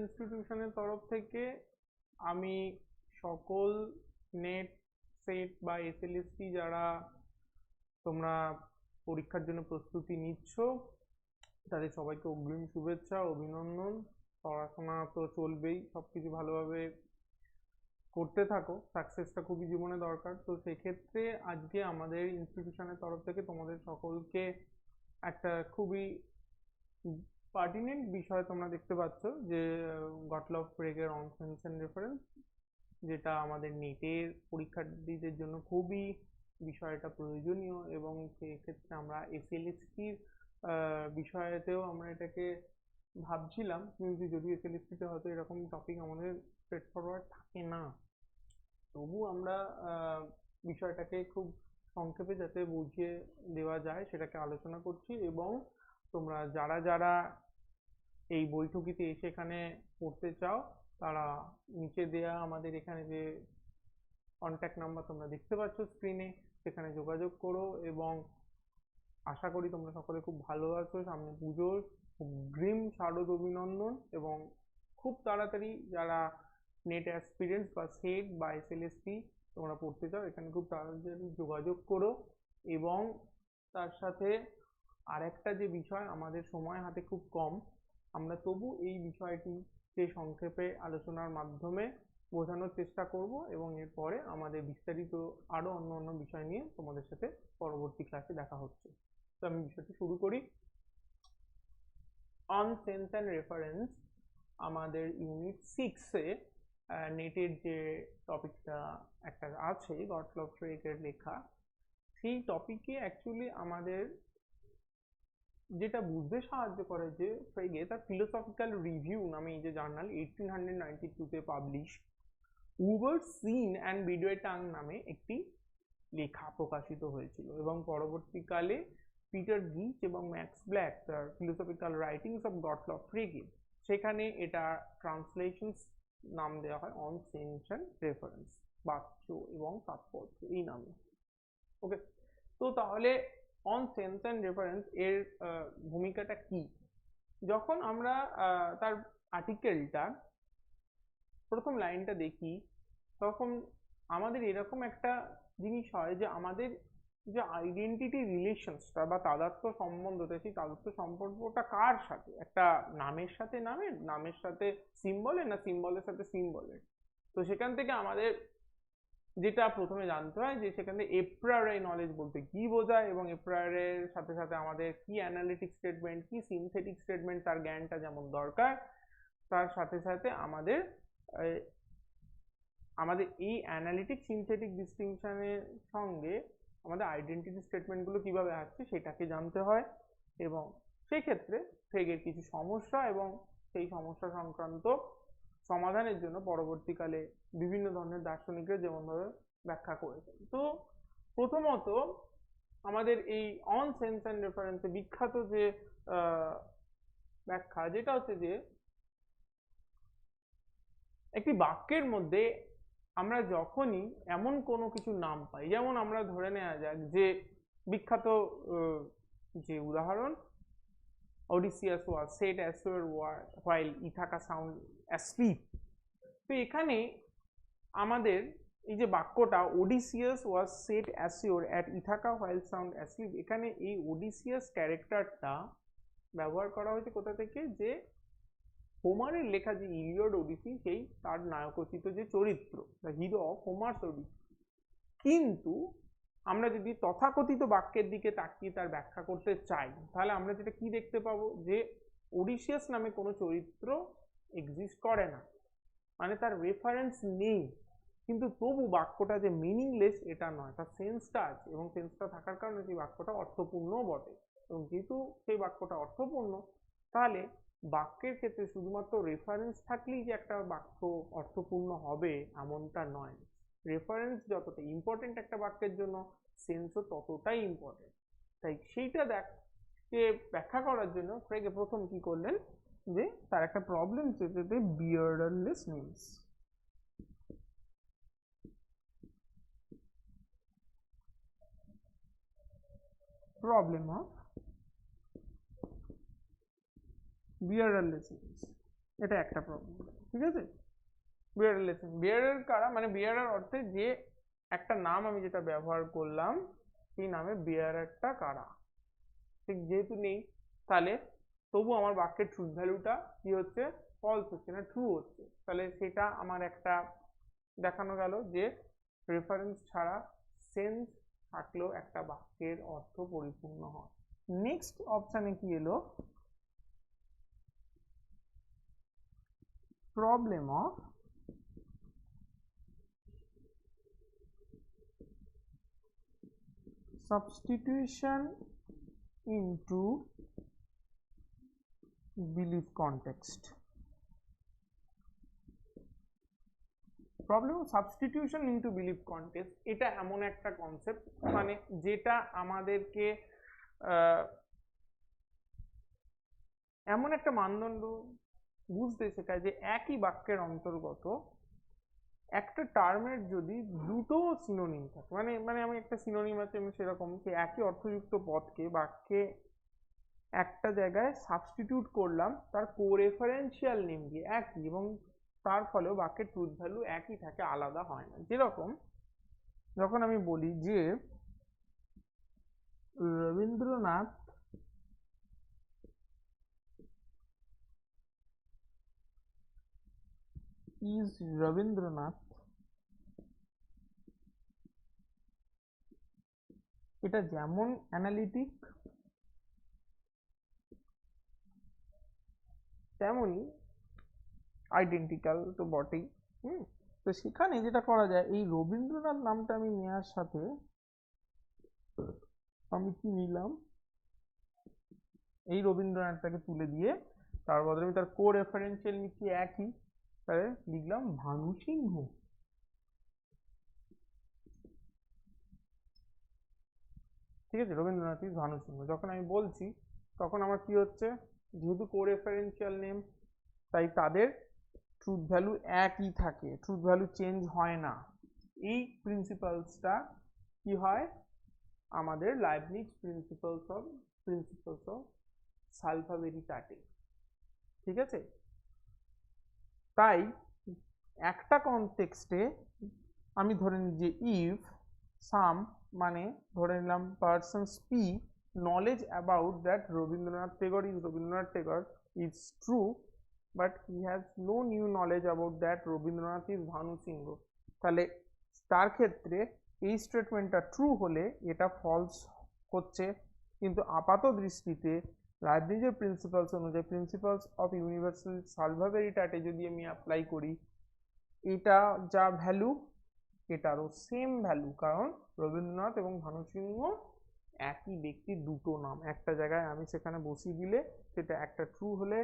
ইনস্টিটিউশনের তরফ থেকে আমি সকল নেট সেট বা এসএলএসটি যারা তোমরা পরীক্ষার জন্য প্রস্তুতি নিচ্ছ তাদের সবাইকে অগ্রিম শুভেচ্ছা অভিনন্দন। পড়াশোনা তো চলবেই, সবকিছু ভালোভাবে করতে থাকো, সাকসেসটা খুবই জীবনে দরকার। তো সেক্ষেত্রে আজকে আমাদের ইনস্টিটিউশনের তরফ থেকে তোমাদের সকলকে একটা খুবই পার্টিনেন্ট বিষয় তোমরা দেখতে পাচ্ছ যে গটলব ফ্রেগের অন সেন্স এন্ড রেফারেন্স, যেটা আমাদের নেটের পরীক্ষার্থীদের জন্য খুবই বিষয়টা প্রয়োজনীয়, এবং সেক্ষেত্রে আমরা এসএলএসটির বিষয়তেও আমরা এটাকে ভাবছিলাম, কিন্তু যদি এসএলএসটিতে হয়তো এরকম টপিক আমাদের স্ট্রেট ফরওয়ার্ড থাকে না, তবু আমরা বিষয়টাকে খুব সংক্ষেপে যাতে বুঝিয়ে দেওয়া যায় সেটাকে আলোচনা করছি। এবং তোমরা যারা যারা এই বৈঠকিতে এসে এখানে পড়তে চাও তারা নিচে দেয়া আমাদের এখানে যে কন্ট্যাক্ট নাম্বার তোমরা দেখতে পাচ্ছ স্ক্রিনে, সেখানে যোগাযোগ করো। এবং আশা করি তোমরা সকলে খুব ভালো আছো। সামনে পুজোর অগ্রিম শারদ অভিনন্দন, এবং খুব তাড়াতাড়ি যারা নেট অ্যাসপিরেন্স বা সেট বা এসএলএসটি তোমরা পড়তে চাও এখানে খুব তাড়াতাড়ি যোগাযোগ করো। এবং তার সাথে আরেকটা যে বিষয়, আমাদের সময় হাতে খুব কম, আমরা তবু এই বিষয়টিকে সংক্ষেপে আলোচনার মাধ্যমে বোঝানোর চেষ্টা করব, এবং এরপরে আমাদের বিস্তারিত আরো অন্য অন্য বিষয় নিয়ে তোমাদের সাথে পরবর্তী ক্লাসে দেখা হচ্ছে। তো আমি বিষয়টি শুরু করি। অন সেন্স অ্যান্ড রেফারেন্স আমাদের ইউনিট 6-এ নেটের যে টপিকটা একটা আছে গটলব ফ্রেগের লেখা, সেই টপিকে অ্যাকচুয়ালি আমাদের যেটা বুঝতে সাহায্য করে যে ফ্রেগে তার ফিলোসফিক্যাল রিভিউ নামে এই যে জার্নাল 1892-তে পাবলিশ উবার সিন অ্যান্ড বিডওয়েটাং নামে একটি লেখা প্রকাশিত হয়েছিল, এবং পরবর্তীকালে পিটার গিচ এবং ম্যাক্স ব্ল্যাক তার ফিলোসফিক্যাল রাইটিংস অফ গটলব ফ্রেগে, সেখানে এটা ট্রান্সলেশনস নাম দেওয়া হয় অন সেন্স অ্যান্ড রেফারেন্স, বাক্য এবং তাৎপর্য এই নামে। ওকে, তো তাহলে অন সেন্স অ্যান্ড রেফারেন্স এর ভূমিকাটা কি? যখন আমরা তার আর্টিকেলটা প্রথম লাইনটা দেখি তখন আমাদের এরকম একটা জিনিস হয় যে আমাদের যে আইডেন্টিটি রিলেশনসটা বা তাদাত্ম্য সম্বন্ধটা, সেই তাদাত্ম্য সম্পর্কটা কার সাথে? একটা নামের সাথে নামের, নামের সাথে সিম্বলের, না সিম্বলের সাথে সিম্বলের? তো সেখান থেকে আমাদের যেটা প্রথমে জানতে হয় যে সেখানে এপ্রারি নলেজ বলতে কি বোঝায়, এবং এপ্রারের সাথে সাথে আমাদের কি অ্যানালিটিক স্টেটমেন্ট, কি সিনথেটিক স্টেটমেন্ট, তার জ্ঞানটা যেমন দরকার, তার সাথে সাথে আমাদের এই অ্যানালিটিক সিনথেটিক ডিস্টিংশনের সঙ্গে আমাদের আইডেন্টিটি স্টেটমেন্টগুলো কিভাবে আসছে সেটাকে জানতে হয়। এবং সেই ক্ষেত্রে ফ্রেগের কিছু সমস্যা এবং সেই সমস্যা সংক্রান্ত সমাধানের জন্য পরবর্তীকালে বিভিন্ন ধরনের দার্শনিকরা যেমনভাবে ব্যাখ্যা করেছেন। তো প্রথমত আমাদের এই অন সেন্স অ্যান্ড রেফারেন্সে বিখ্যাত যে ব্যাখ্যা, যেটা হচ্ছে যে একটি বাক্যের মধ্যে আমরা যখনই এমন কোনো কিছু নাম পাই, যেমন আমরা ধরে নেওয়া যাক যে বিখ্যাত যে উদাহরণ, Odysseus was set ashore while Ithaca sound asleep। তো এখানে আমাদের এই যে বাক্যটা Odysseus was set ashore at Ithaca while sound asleep, এখানে এই Odysseus ক্যারেক্টারটা ব্যবহার করা হয়েছে কোথা থেকে? যে হোমারের লেখা যে ইলিয়ড ওডিসি, সেই তার নায়কোচিত যে চরিত্র, দ্য হিরো অফ হোমার্স ওডিসি। কিন্তু আমরা যদি তথাকথিত বাক্যের দিকে তাকিয়ে তার ব্যাখ্যা করতে চাই, তাহলে আমরা যেটা কি দেখতে পাবো যে ওডিসিয়াস নামে কোনো চরিত্র এক্সিস্ট করে না, মানে তার রেফারেন্স নেই। কিন্তু তবু বাক্যটা যে মিনিংলেস এটা নয়, তার সেন্সটা আছে, এবং সেন্সটা থাকার কারণে সেই বাক্যটা অর্থপূর্ণও বটে। এবং যেহেতু সেই বাক্যটা অর্থপূর্ণ, তাহলে বাক্যের ক্ষেত্রে শুধুমাত্র রেফারেন্স থাকলেই যে একটা বাক্য অর্থপূর্ণ হবে এমনটা নয়। রেফারেন্স যতটা ইম্পর্টেন্ট একটা বাক্যের জন্য, সেন্সও ততটাই ইম্পর্টেন্ট। তাই সেইটা ব্যাখ্যা করার জন্য ফ্রেগে প্রথম কি করলেন যে তার একটা প্রবলেম যেটাতে বিয়ার্ডারলেস names, problem of beardless names। এটা একটা প্রবলেম, ঠিক আছে। বিয়ারলেসনেস, বিয়ারের কারা মানে বিয়ারের অর্থে যে একটা নাম আমি যেটা ব্যবহার করলাম সেই নামে বিয়ারেরটা কারা, ঠিক যেহেতু নেই তাহলে তবু আমার বাক্যের ট্রুথ ভ্যালুটা কি হচ্ছে, ফলস হচ্ছে না, ট্রু হচ্ছে। তাহলে সেটা আমার একটা দেখানো গেল যে রেফারেন্স ছাড়া সেন্স থাকলেও একটা বাক্যের অর্থ পরিপূর্ণ হয়। নেক্সট অপশানে কি এলো, problem of substitution into belief context। Problem of substitution into believe context, এটা এমন একটা কনসেপ্ট মানে যেটা আমাদেরকে এমন একটা মানদণ্ড বুঝতে শেখায় যে একই বাক্যের অন্তর্গত একটা টার্মের যদি দুটো সিনোনিম থাকে, মানে মানে আমি একটা সিনোনিম আছে আমি সেরকম যে একই অর্থযুক্ত পদকে বাক্যে একটা জায়গায় সাবস্টিটিউট করলাম তার কোরেফারেন্সিয়াল নেম দিয়ে একই, এবং তার ফলেও বাক্যের ট্রুথ ভ্যালু একই থাকে, আলাদা হয় না। যেরকম যখন আমি বলি যে রবীন্দ্রনাথ ইজ রবীন্দ্রনাথ, এটা যেমন অ্যানালিটিক তেমনই আইডেন্টিক্যাল তো বটেই। তো সেখানে যেটা করা যায়, এই রবীন্দ্রনাথ নামটা আমি নেওয়ার সাথে আমি কি নিলাম, এই রবীন্দ্রনাথটাকে তুলে দিয়ে তার বদলে আমি তার কো রেফারেন্সিয়াল নিচ্ছি একই, তাহলে লিখলাম ভানু সিংহ। ঠিক আছে, রবীন্দ্রনাথ ইজ ভানু সিংহ যখন আমি বলছি তখন আমার কি হচ্ছে, যেহেতু কো রেফারেন্সিয়াল নেম তাই তাদের ট্রুথ ভ্যালু একই থাকে, ট্রুথ ভ্যালু চেঞ্জ হয় না। এই প্রিন্সিপালসটা কি হয় আমাদের লাইবনিজ প্রিন্সিপালস অফ সালভা ভেরিটাটে, ঠিক আছে। তাই একটা কনটেক্সটে আমি ধরে নিই যে ইফ সাম মানে ধরে নিলাম person speak knowledge about that Rabindranath Tagore is true but he has no new knowledge about that Rabindranath is Bhanu Singha, তাহলে তার ক্ষেত্রে এই স্টেটমেন্টটা ট্রু হলে এটা ফলস হচ্ছে। কিন্তু আপাত দৃষ্টিতে লাইবনিজের প্রিন্সিপালস অনুযায়ী প্রিন্সিপালস অফ ইউনিভার্সাল সালভা ভেরিটাটে যদি আমি অ্যাপ্লাই করি এটা যা ভ্যালু এটারও সেম ভ্যালু, কারণ রবীন্দ্রনাথ এবং ভানু সিংহ একই ব্যক্তির দুটো নাম, একটা জায়গায় আমি সেখানে বসিয়ে দিলে সেটা একটা ট্রু হলে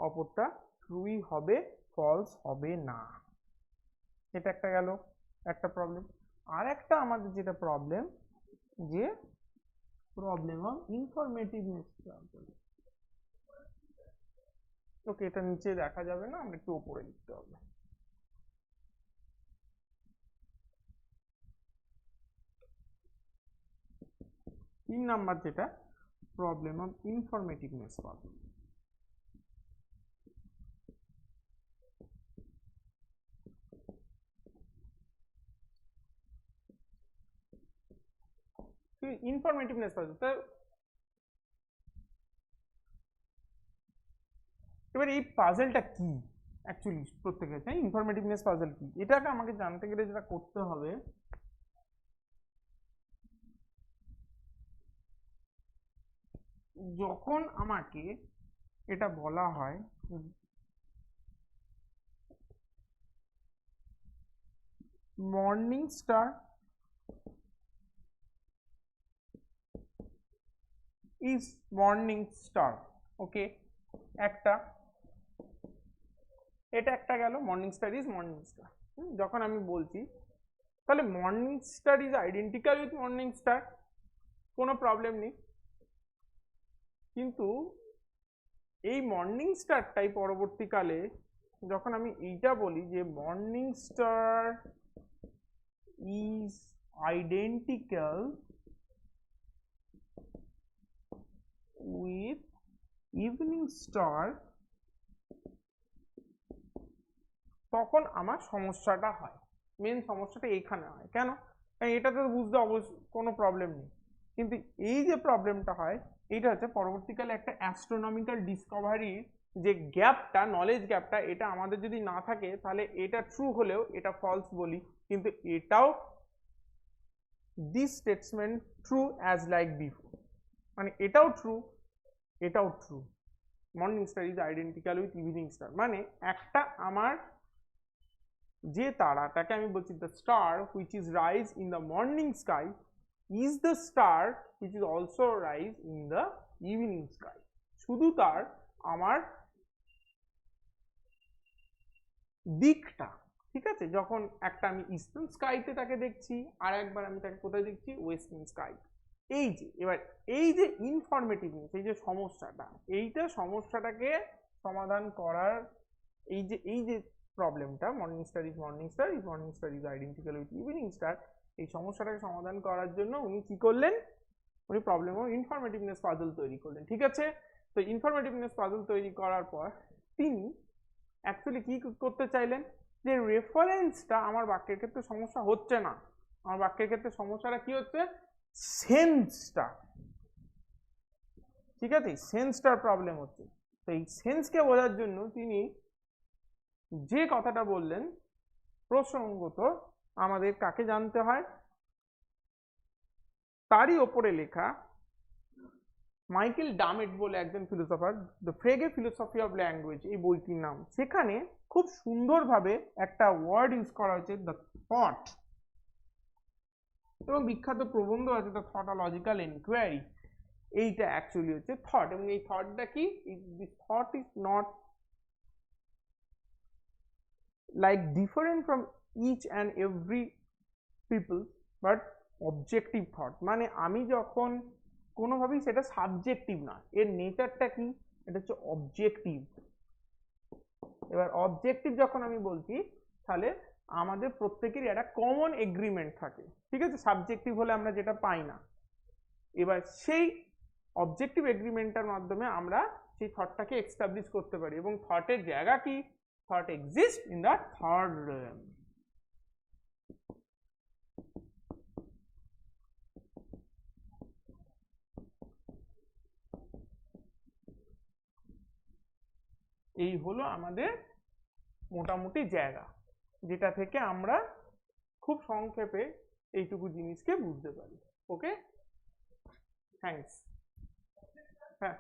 অপরটা ট্রুই হবে, ফলস হবে না। এটা একটা গেল একটা প্রবলেম। আর একটা আমাদের যেটা প্রবলেম, যে প্রবলেম অফ ইনফরমেটিভনেস। ওকে, এটা নিচে দেখা যাবে না, আমরা একটু উপরে লিখতে হবে। তিন নাম্বার যেটা প্রবলেম অফ ইনফরমেটিভনেস প্রবলেম। ইনফরমেটিভনেস প্রবলেম, এবার এই পাজলটা কি অ্যাকচুয়ালি প্রত্যেকের, হ্যাঁ ইনফরমেটিভনেস পাজল কি, এটাকে আমাকে জানতে গেলে যেটা করতে হবে, যখন আমাকে এটা বলা হয় morning star is morning star, okay একটা, এটা একটা গেল morning star is morning star. যখন আমি বলছি তাহলে morning star is identical with morning star, কোনো প্রবলেম নেই। কিন্তু এই মর্নিং স্টারটাই পরবর্তীকালে যখন আমি এইটা বলি যে morning star is identical with evening star, তখন আমার সমস্যাটা হয়, মেন সমস্যাটা এইখানে হয়। কেন? এটাতে তো বুঝতে অবশ্য কোনো প্রবলেম নেই, কিন্তু এই যে প্রবলেমটা হয় এইটা হচ্ছে পরবর্তীকালে একটা অ্যাস্ট্রোনমিক্যাল ডিসকভারির যে গ্যাপটা, নলেজ গ্যাপটা, এটা আমাদের যদি না থাকে তাহলে এটা ট্রু হলেও এটা ফলস বলি, কিন্তু এটাও this statement true as like before, মানে এটাও ট্রু এটাও true. Morning star is identical with evening star, মানে একটা আমার যে তারাটাকে আমি বলছি the star which is rise in the morning sky is the star which is also rise in the evening sky. শুধু তার আমার দিকটা, ঠিক আছে, যখন একটা আমি ইস্টার্ন স্কাইতে তাকে দেখছি আর একবার আমি তাকে কোথায় দেখছি, ওয়েস্টার্ন স্কাই। এই যে এবার এই যে ইনফরমেটিভনেস, এই যে সমস্যাটা, এইটা সমস্যাটাকে সমাধান করার এই যে প্রবলেমটা, morning star is identical with evening star, এই সমস্যাটাকে সমাধান করার জন্য উনি কি করলেন, উনি প্রবলেম অফ ইনফরমেটিভনেস পাজল তৈরি করলেন। ঠিক আছে, তো ইনফরমেটিভনেস পাজল তৈরি করার পর তিনি অ্যাকচুয়ালি কি করতে চাইলেন, যে রেফারেন্সটা আমার বাক্যের ক্ষেত্রে সমস্যা হচ্ছে না, আমার বাক্যের ক্ষেত্রে সমস্যাটা কি হচ্ছে, সেন্সটা, ঠিক আছে, সেন্সটার প্রবলেম হচ্ছে। তো এই সেন্সকে বোঝার জন্য তিনি যে কথাটা বললেন, প্রসঙ্গত আমাদের কাকে জানতে হয়, তারই ওপরে লেখা মাইকেল ডামেট বলে একজন philosopher, the Frege philosophy of language এই বইটির নাম। সেখানে খুব সুন্দরভাবে একটা ওয়ার্ড ইউজ করা হয়েছে, দ্য থট, এবং বিখ্যাত প্রবন্ধ আছে দ্য থটলজিক্যাল এনকোয়ারি। এইটা অ্যাকচুয়ালি হচ্ছে থট, এবং এই থটটা কি, this thought is not like different from each and every people but objective thought, মানে আমি যখন কোনোভাবেই সেটা সাবজেক্টিভ না, এর নেচারটা কি, এটা হচ্ছে অবজেক্টিভ। এবার অবজেক্টিভ যখন আমি বলছি তাহলে আমাদের প্রত্যেকেরই একটা কমন এগ্রিমেন্ট থাকে, ঠিক আছে, সাবজেক্টিভ হলে আমরা যেটা পাই না। এবার সেই অবজেক্টিভ এগ্রিমেন্টের মাধ্যমে আমরা সেই থটটাকে এস্টাবলিশ করতে পারি, এবং থটের জায়গা কি, thought exists in the third realm. এই হলো আমাদের মোটামুটি জায়গা, যেটা থেকে আমরা খুব সংক্ষেপে এইটুকু জিনিসকে বুঝতে পারি। ওকে, থ্যাঙ্কস। হ্যাঁ।